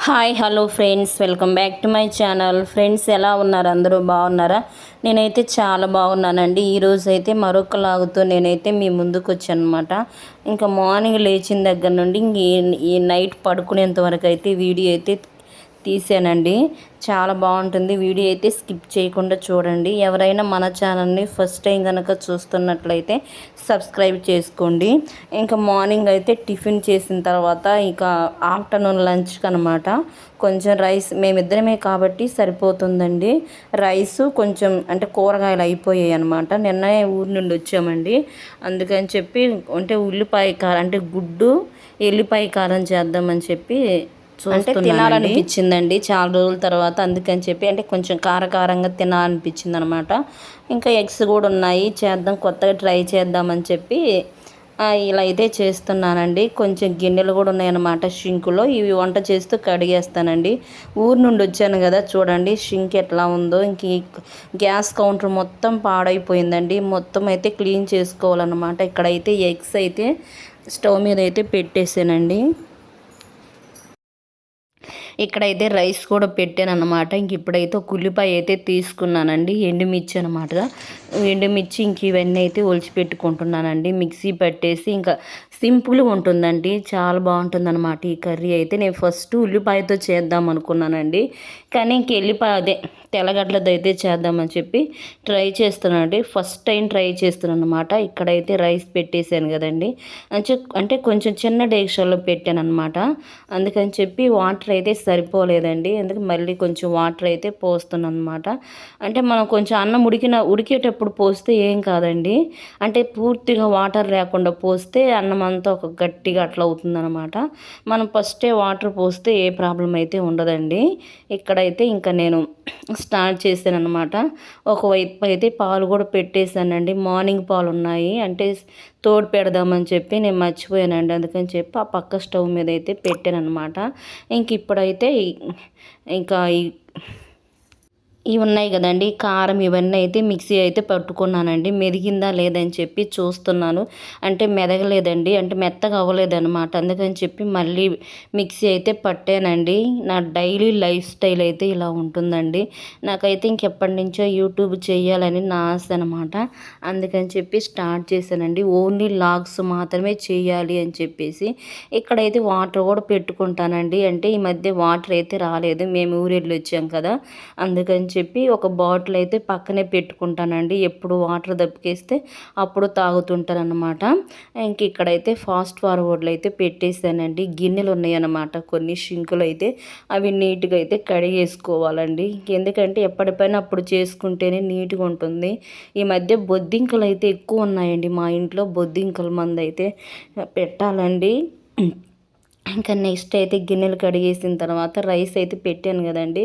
Hi hello friends, welcome back to my channel. Friends, ఎలా ఉన్నారు? అందరూ బాగున్నారా? నేనైతే చాలా బాగున్నానండి. ఈరోజు అయితే మరొక లాగుతో నేనైతే మీ ముందుకు వచ్చాను అనమాట. ఇంకా మార్నింగ్ లేచిన దగ్గర నుండి ఈ నైట్ పడుకునేంత వరకు అయితే వీడియో అయితే తీసానండి. చాలా బాగుంటుంది వీడియో అయితే. స్కిప్ చేయకుండా చూడండి. ఎవరైనా మన ఛానల్ని ఫస్ట్ టైం కనుక చూస్తున్నట్లయితే సబ్స్క్రైబ్ చేసుకోండి. ఇంకా మార్నింగ్ అయితే టిఫిన్ చేసిన తర్వాత ఇక ఆఫ్టర్నూన్ లంచ్కి అనమాట కొంచెం రైస్, మేమిద్దరమే కాబట్టి సరిపోతుందండి. రైసు కొంచెం అంటే కూరగాయలు అయిపోయాయి అనమాట. నిన్ననే ఊరి నుండి వచ్చామండి. అందుకని చెప్పి అంటే ఉల్లిపాయ కారం అంటే గుడ్డు ఎల్లిపాయ కారం చేద్దామని చెప్పి అంటే తినాలనిపించిందండి చాలా రోజుల తర్వాత. అందుకని చెప్పి అంటే కొంచెం కారకారంగా తినాలనిపించింది అనమాట. ఇంకా ఎగ్స్ కూడా ఉన్నాయి, చేద్దాం కొత్తగా ట్రై చేద్దామని చెప్పి ఇలా అయితే చేస్తున్నానండి. కొంచెం గిన్నెలు కూడా ఉన్నాయన్నమాట షింకులో. ఇవి వంట చేస్తూ కడిగేస్తానండి. ఊరు నుండి వచ్చాను కదా, చూడండి షింక్ ఎట్లా ఉందో. ఇంక గ్యాస్ కౌంటర్ మొత్తం పాడైపోయిందండి. మొత్తం అయితే క్లీన్ చేసుకోవాలన్నమాట. ఇక్కడైతే ఎగ్స్ అయితే స్టవ్ మీద అయితే పెట్టేసానండి. ఇక్కడైతే రైస్ కూడా పెట్టాను అనమాట. ఇంక ఇప్పుడైతే ఒక ఉల్లిపాయ అయితే తీసుకున్నానండి, ఎండుమిర్చి అనమాట. ఎండుమిర్చి ఇంక ఇవన్నీ అయితే ఒలిచిపెట్టుకుంటున్నానండి. మిక్సీ పట్టేసి ఇంకా సింపుల్గా ఉంటుందండి, చాలా బాగుంటుంది అనమాట ఈ కర్రీ అయితే. నేను ఫస్ట్ ఉల్లిపాయతో చేద్దాం అనుకున్నానండి, కానీ ఇంక అదే తెల్లగడ్డలతో అయితే చేద్దామని చెప్పి ట్రై చేస్తున్నానండి. ఫస్ట్ టైం ట్రై చేస్తున్నాను అనమాట. ఇక్కడైతే రైస్ పెట్టేశాను కదండి, అంటే కొంచెం చిన్న డేక్షాలో పెట్టాను అనమాట. అందుకని చెప్పి వాటర్ అయితే సరిపోలేదండి. అందుకే మళ్ళీ కొంచెం వాటర్ అయితే పోస్తున్నాను అనమాట. అంటే మనం కొంచెం అన్నం ఉడికేటప్పుడు పోస్తే ఏం కాదండి. అంటే పూర్తిగా వాటర్ లేకుండా పోస్తే అన్నం అంతా ఒక గట్టిగా అట్లా అవుతుందన్నమాట. మనం ఫస్టే వాటర్ పోస్తే ఏ ప్రాబ్లం అయితే ఉండదండి. ఇక్కడైతే ఇంకా నేను స్టార్ట్ చేశాను అనమాట. ఒకవైపు అయితే పాలు కూడా పెట్టేశానండి. మార్నింగ్ పాలు ఉన్నాయి అంటే తోడు పెడదామని చెప్పి నేను మర్చిపోయానండి. అందుకని చెప్పి ఆ పక్క స్టవ్ మీద అయితే పెట్టాను అనమాట. ఇంక ఇప్పుడైతే ఇంకా ఇవి ఉన్నాయి కదండి, కారం ఇవన్నీ అయితే మిక్సీ అయితే పట్టుకున్నానండి. మెదిగిందా లేదని చెప్పి చూస్తున్నాను. అంటే మెదగలేదండి, అంటే మెత్తగా అవ్వలేదన్నమాట. అందుకని చెప్పి మళ్ళీ మిక్సీ అయితే పట్టానండి. నా డైలీ లైఫ్ స్టైల్ అయితే ఇలా ఉంటుందండి. నాకైతే ఇంకెప్పటి నుంచో యూట్యూబ్ చేయాలని నా ఆశ అనమాట. అందుకని చెప్పి స్టార్ట్ చేశానండి. ఓన్లీ లాగ్స్ మాత్రమే చేయాలి అని చెప్పేసి ఇక్కడైతే వాటర్ కూడా పెట్టుకుంటానండి. అంటే ఈ మధ్య వాటర్ అయితే రాలేదు, మేము ఊరెళ్ళి వచ్చాం కదా, అందుకని చెప్పి ఒక బాటిల్ అయితే పక్కనే పెట్టుకుంటానండి. ఎప్పుడు వాటర్ దప్పికేస్తే అప్పుడు తాగుతుంటారనమాట. ఇంక ఇక్కడైతే ఫాస్ట్ ఫార్వర్డ్లో అయితే పెట్టేశానండి. గిన్నెలు ఉన్నాయన్నమాట కొన్ని షింకులు అయితే, అవి నీట్గా అయితే కడిగేసుకోవాలండి. ఎందుకంటే ఎప్పటిపైనా అప్పుడు చేసుకుంటేనే నీట్గా ఉంటుంది. ఈ మధ్య బొద్దింకలు అయితే ఎక్కువ ఉన్నాయండి మా ఇంట్లో. బొద్దింకల మందు అయితే పెట్టాలండి. ఇంకా నెక్స్ట్ అయితే గిన్నెలు కడిగేసిన తర్వాత రైస్ అయితే పెట్టాను కదండి,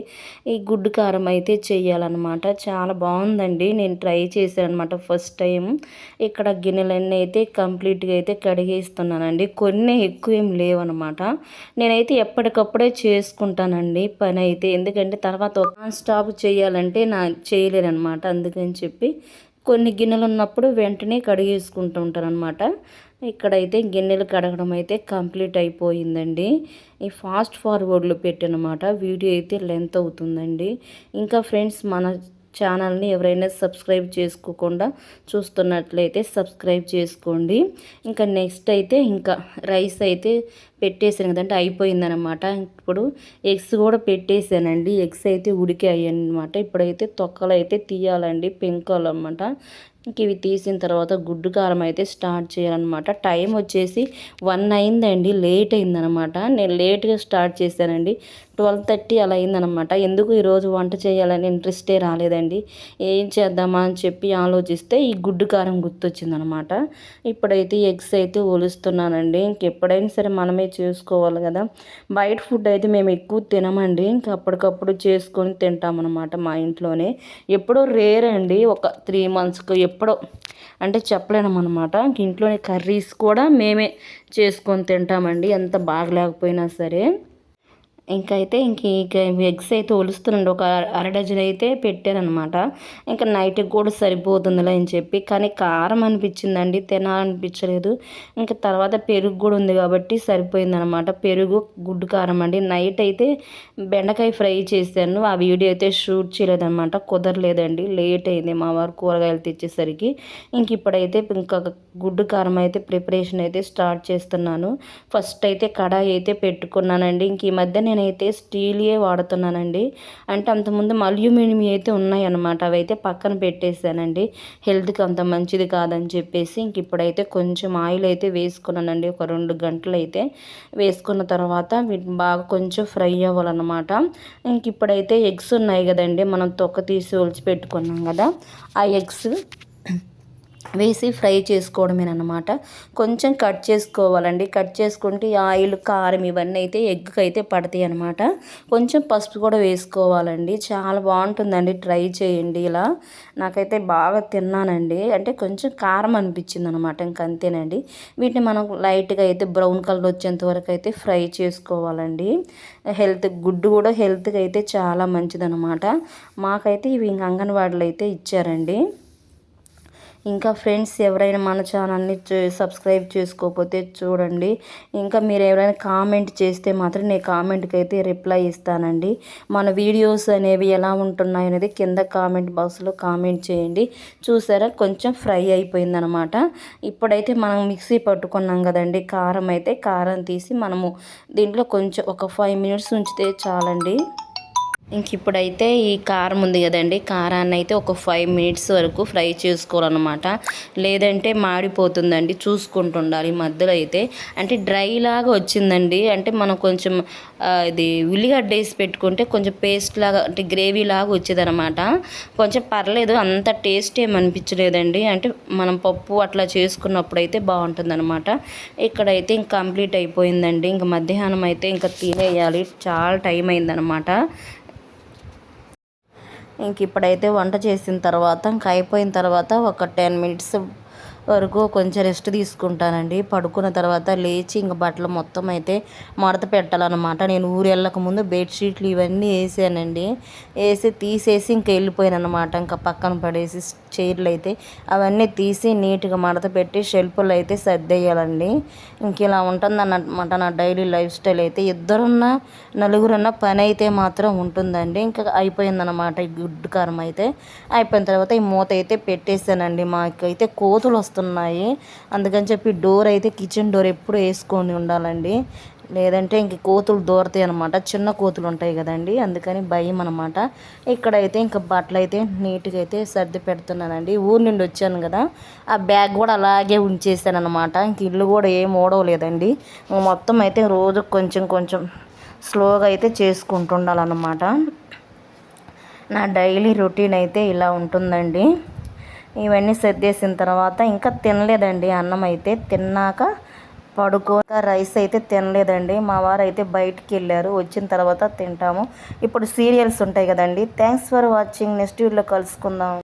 ఈ గుడ్డు కారం అయితే చేయాలన్నమాట. చాలా బాగుందండి, నేను ట్రై చేశాను అనమాట ఫస్ట్ టైం. ఇక్కడ గిన్నెలన్నీ అయితే కంప్లీట్గా అయితే కడిగేస్తున్నానండి. కొన్ని ఎక్కువ ఏం లేవన్నమాట. నేనైతే ఎప్పటికప్పుడే చేసుకుంటానండి పని అయితే, ఎందుకంటే తర్వాత నాన్ స్టాప్ చేయాలంటే చేయలేనమాట. అందుకని చెప్పి కొన్ని గిన్నెలు ఉన్నప్పుడు వెంటనే కడిగేసుకుంటూ ఉంటారనమాట. ఇక్కడైతే గిన్నెలు కడగడం అయితే కంప్లీట్ అయిపోయిందండి. ఈ ఫాస్ట్ ఫార్వర్డ్లో పెట్టనమాట. వీడియో అయితే లెంత్ అవుతుందండి. ఇంకా ఫ్రెండ్స్, మన ఛానల్ని ఎవరైనా సబ్స్క్రైబ్ చేసుకోకుండా చూస్తున్నట్లయితే సబ్స్క్రైబ్ చేసుకోండి. ఇంకా నెక్స్ట్ అయితే ఇంకా రైస్ అయితే పెట్టేసాను కదంటే అయిపోయిందనమాట. ఇప్పుడు ఎగ్స్ కూడా పెట్టేసానండి. ఎగ్స్ అయితే ఉడికాయి అనమాట. ఇప్పుడైతే తొక్కలు అయితే తీయాలండి, పెంకాలన్నమాట. ఇంక ఇవి తీసిన తర్వాత గుడ్డు కారం అయితే స్టార్ట్ చేయాలన్నమాట. టైం వచ్చేసి 1 అయిందండి, లేట్ అయిందనమాట. నేను లేట్గా స్టార్ట్ చేశానండి. 12:30 అలా అయిందనమాట. ఎందుకు ఈరోజు వంట చేయాలని ఇంట్రెస్టే రాలేదండి. ఏం చేద్దామా అని చెప్పి ఆలోచిస్తే ఈ గుడ్డు కారం గుర్తొచ్చిందనమాట. ఇప్పుడైతే ఎగ్స్ అయితే ఒలుస్తున్నానండి. ఇంకెప్పుడైనా సరే మనమే చేసుకోవాలి కదా. బయట ఫుడ్ అయితే మేము ఎక్కువ తినమండి. ఇంక అప్పటికప్పుడు చేసుకొని తింటామన్నమాట మా ఇంట్లోనే. ఎప్పుడో రేర్ అండి, ఒక 3 monthsకు ఎప్పుడో, అంటే చెప్పలేనమాట. ఇంట్లోనే కర్రీస్ కూడా మేమే చేసుకొని తింటామండి, ఎంత బాగలేకపోయినా సరే. ఇంకైతే ఇక ఎగ్స్ అయితే ఒలుస్తున్నాండి. ఒక అర డజన్ అయితే పెట్టాననమాట. ఇంకా నైట్కి కూడా సరిపోతుందిలే అని చెప్పి. కానీ కారం అనిపించిందండి, తినాలనిపించలేదు. ఇంకా తర్వాత పెరుగు కూడా ఉంది కాబట్టి సరిపోయిందనమాట. పెరుగు గుడ్డు కారం అండి. నైట్ అయితే బెండకాయ ఫ్రై చేశాను. ఆ వీడియో అయితే షూట్ చేయలేదనమాట, కుదరలేదండి. లేట్ అయింది మా వారు కూరగాయలు తెచ్చేసరికి. ఇంక ఇప్పుడైతే ఇంకా గుడ్డు కారం అయితే ప్రిపరేషన్ అయితే స్టార్ట్ చేస్తున్నాను. ఫస్ట్ అయితే కడాయి అయితే పెట్టుకున్నానండి. ఇంక ఈ మధ్య నేనైతే స్టీలియే వాడుతున్నానండి. అంటే అంతకుముందు అల్యూమినియం అయితే ఉన్నాయన్నమాట, అవి అయితే పక్కన పెట్టేశానండి. హెల్త్కి అంత మంచిది కాదని చెప్పేసి ఇంక ఇప్పుడైతే కొంచెం ఆయిల్ అయితే వేసుకున్నానండి. ఒక 2 గంటలు అయితే వేసుకున్న తర్వాత వీటిని బాగా కొంచెం ఫ్రై అవ్వాలన్నమాట. ఇంక ఇప్పుడైతే ఎగ్స్ ఉన్నాయి కదండి, మనం తొక్క తీసి ఒలిచి పెట్టుకున్నాం కదా, ఆ ఎగ్స్ వేసి ఫ్రై చేసుకోవడమేనమాట. కొంచెం కట్ చేసుకోవాలండి. కట్ చేసుకుంటే ఆయిల్, కారం ఇవన్నీ అయితే ఎగ్కి అయితే పడతాయి అనమాట. కొంచెం పసుపు కూడా వేసుకోవాలండి. చాలా బాగుంటుందండి, ట్రై చేయండి ఇలా. నాకైతే బాగా తిన్నానండి. అంటే కొంచెం కారం అనిపించింది అనమాట, ఇంకంతేనండి. వీటిని మనం లైట్గా అయితే బ్రౌన్ కలర్ వచ్చేంత వరకు అయితే ఫ్రై చేసుకోవాలండి. గుడ్డు కూడా హెల్త్కి అయితే చాలా మంచిదనమాట. మాకైతే ఇవి అంగన్వాడీలో అయితే ఇచ్చారండి. ఇంకా ఫ్రెండ్స్, ఎవరైనా మన ఛానల్ని సబ్స్క్రైబ్ చేసుకోకపోతే చూడండి. ఇంకా మీరు ఎవరైనా కామెంట్ చేస్తే మాత్రం నేను కామెంట్కి అయితే రిప్లై ఇస్తానండి. మన వీడియోస్ అనేవి ఎలా ఉంటున్నాయి అనేది కింద కామెంట్ బాక్స్లో కామెంట్ చేయండి. చూసారా, కొంచెం ఫ్రై అయిపోయిందనమాట. ఇప్పుడైతే మనం మిక్సీ పట్టుకున్నాం కదండి కారం తీసి మనము దీంట్లో కొంచెం ఒక 5 మినిట్స్ ఉంచితే చాలండి. ఇంక ఇప్పుడైతే ఈ కారం ఉంది కదండి, కారాన్ని అయితే ఒక 5 మినిట్స్ వరకు ఫ్రై చేసుకోవాలన్నమాట. లేదంటే మాడిపోతుందండి, చూసుకుంటుండాలి. మధ్యలో అయితే అంటే డ్రై లాగా వచ్చిందండి. అంటే మనం కొంచెం ఇది ఉల్లిగడ్డ వేసి పెట్టుకుంటే కొంచెం పేస్ట్ లాగా, అంటే గ్రేవీ లాగా వచ్చేదనమాట. కొంచెం పర్లేదు, అంత టేస్ట్ ఏమనిపించలేదండి. అంటే మనం పప్పు అట్లా చేసుకున్నప్పుడు అయితే బాగుంటుంది అనమాట. ఇక్కడైతే ఇంక కంప్లీట్ అయిపోయిందండి. ఇంక మధ్యాహ్నం అయితే ఇంకా తినేయాలి, చాలా టైం అయిందనమాట. ఇంక ఇప్పుడైతే వంట చేసిన తర్వాత ఇంక అయిపోయిన తర్వాత ఒక 10 మినిట్స్ వరకు కొంచెం రెస్ట్ తీసుకుంటానండి. పడుకున్న తర్వాత లేచి ఇంక బట్టలు మొత్తం అయితే మడత పెట్టాలన్నమాట. నేను ఊరు వెళ్ళక ముందు బెడ్షీట్లు ఇవన్నీ వేసానండి. తీసేసి ఇంక వెళ్ళిపోయాను అనమాట. ఇంకా పక్కన పడేసి చైర్లు అయితే అవన్నీ తీసి నీట్గా మడత పెట్టి షెల్ఫ్లో అయితే సర్దేయాలండి. ఇంక ఇలా ఉంటుందన్నమాట నా డైలీ లైఫ్ స్టైల్ అయితే. ఇద్దరున్నా నలుగురున్న పని అయితే మాత్రం ఉంటుందండి. ఇంకా అయిపోయిందన్నమాట ఈ గుడ్డు కారం అయితే. అయిపోయిన తర్వాత ఈ మూత అయితే పెట్టేశానండి. మాకైతే కోతులు వస్తున్నాయి, అందుకని చెప్పి డోర్ అయితే కిచెన్ డోర్ ఎప్పుడు వేసుకొని ఉండాలండి, లేదంటే ఇంక కోతులు దూరతాయి అనమాట. చిన్న కోతులు ఉంటాయి కదండి, అందుకని భయం అనమాట. ఇక్కడైతే ఇంక బట్టలు అయితే నీట్గా అయితే సర్ది పెడుతున్నానండి. ఊరు నుండి వచ్చాను కదా, ఆ బ్యాగ్ కూడా అలాగే ఉంచేసాను అనమాట. ఇంక ఇల్లు కూడా ఏం ఓడవలేదండి. మొత్తం అయితే రోజు కొంచెం కొంచెం స్లోగా అయితే చేసుకుంటుండాలన్నమాట. నా డైలీ రొటీన్ అయితే ఇలా ఉంటుందండి. ఇవన్నీ సర్దేసిన తర్వాత ఇంకా తినలేదండి. అన్నం అయితే తిన్నాక రైస్ అయితే తినలేదండి. మా వారు అయితే బయటికి వెళ్ళారు, వచ్చిన తర్వాత తింటాము. ఇప్పుడు సీరియల్స్ ఉంటాయి కదండి. Thanks for watching. నెక్స్ట్ వీడియోలో కలుసుకుందాం.